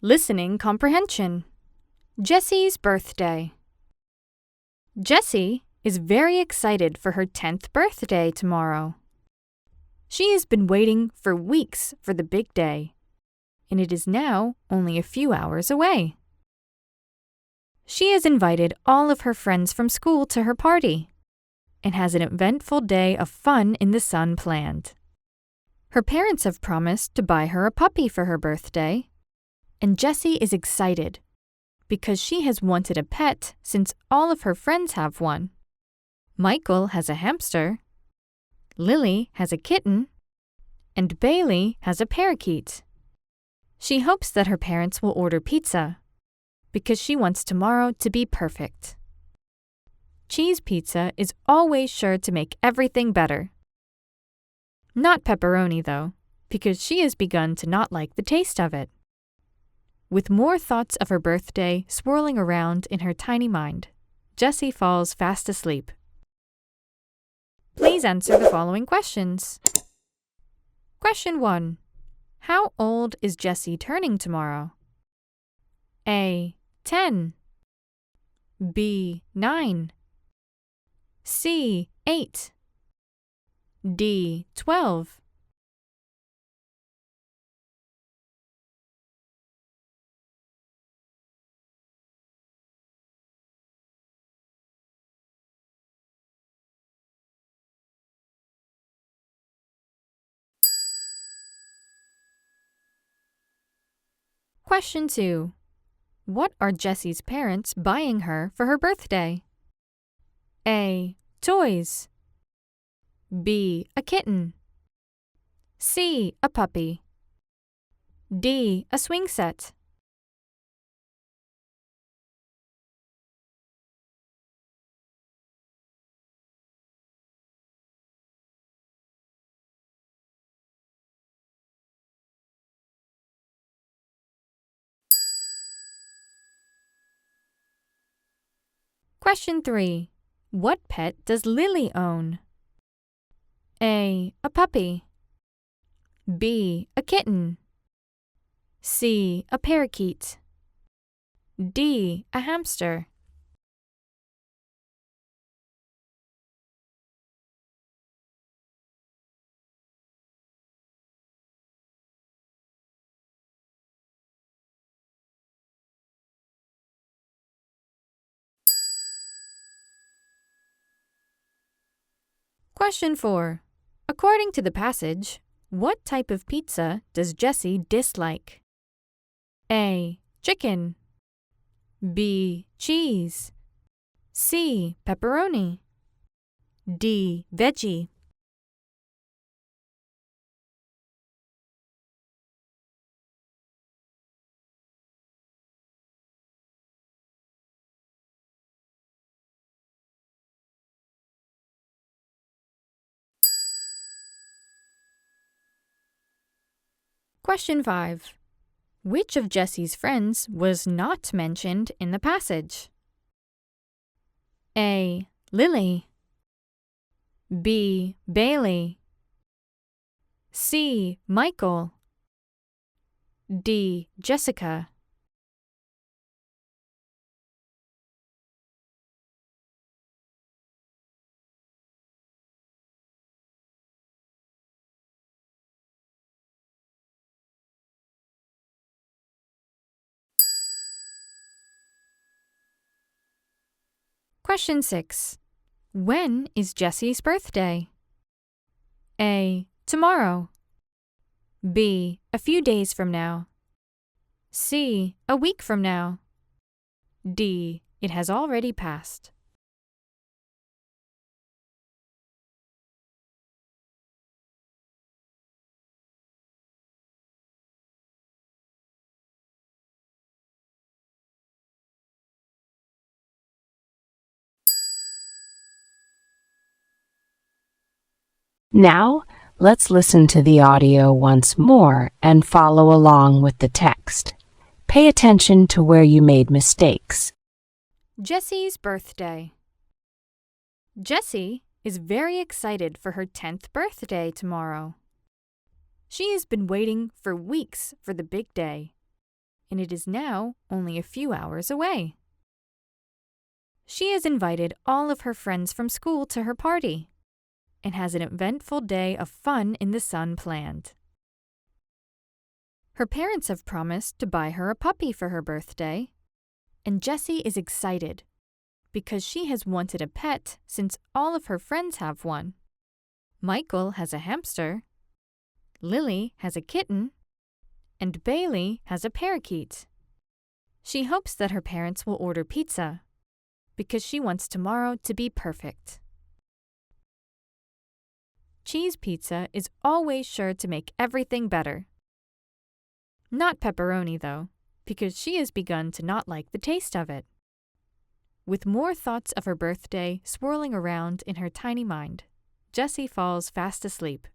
Listening comprehension. Jessie's birthday. Jessie is very excited for her 10th birthday tomorrow. She has been waiting for weeks for the big day, and it is now only a few hours away. She has invited all of her friends from school to her party and has an eventful day of fun in the sun planned. Her parents have promised to buy her a puppy for her birthday, and Jessie is excited because she has wanted a pet since all of her friends have one. Michael has a hamster, Lily has a kitten, and Bailey has a parakeet. She hopes that her parents will order pizza because she wants tomorrow to be perfect. Cheese pizza is always sure to make everything better. Not pepperoni, though, because she has begun to not like the taste of it. With more thoughts of her birthday swirling around in her tiny mind, Jessie falls fast asleep. Please answer the following questions. Question 1. How old is Jessie turning tomorrow? A. 10 B. 9 C. 8 D. 12 Question 2. What are Jessie's parents buying her for her birthday? A. Toys B. A kitten C. A puppy D. A swing set Question 3. What pet does Lily own? A. A puppy B. A kitten C. A parakeet D. A hamster Question 4. According to the passage, what type of pizza does Jessie dislike? A. Chicken B. Cheese C. Pepperoni D. Veggie Question 5. Which of Jessie's friends was not mentioned in the passage? A. Lily B. Bailey C. Michael D. Jessica Question 6. When is Jessie's birthday? A. Tomorrow B. A few days from now C. A week from now D. It has already passed Now, let's listen to the audio once more and follow along with the text. Pay attention to where you made mistakes. Jessie's birthday. Jessie is very excited for her 10th birthday tomorrow. She has been waiting for weeks for the big day, and it is now only a few hours away. She has invited all of her friends from school to her party and has an eventful day of fun in the sun planned. Her parents have promised to buy her a puppy for her birthday, and Jessie is excited because she has wanted a pet since all of her friends have one. Michael has a hamster, Lily has a kitten, and Bailey has a parakeet. She hopes that her parents will order pizza because she wants tomorrow to be perfect. Cheese pizza is always sure to make everything better. Not pepperoni, though, because she has begun to not like the taste of it. With more thoughts of her birthday swirling around in her tiny mind, Jessie falls fast asleep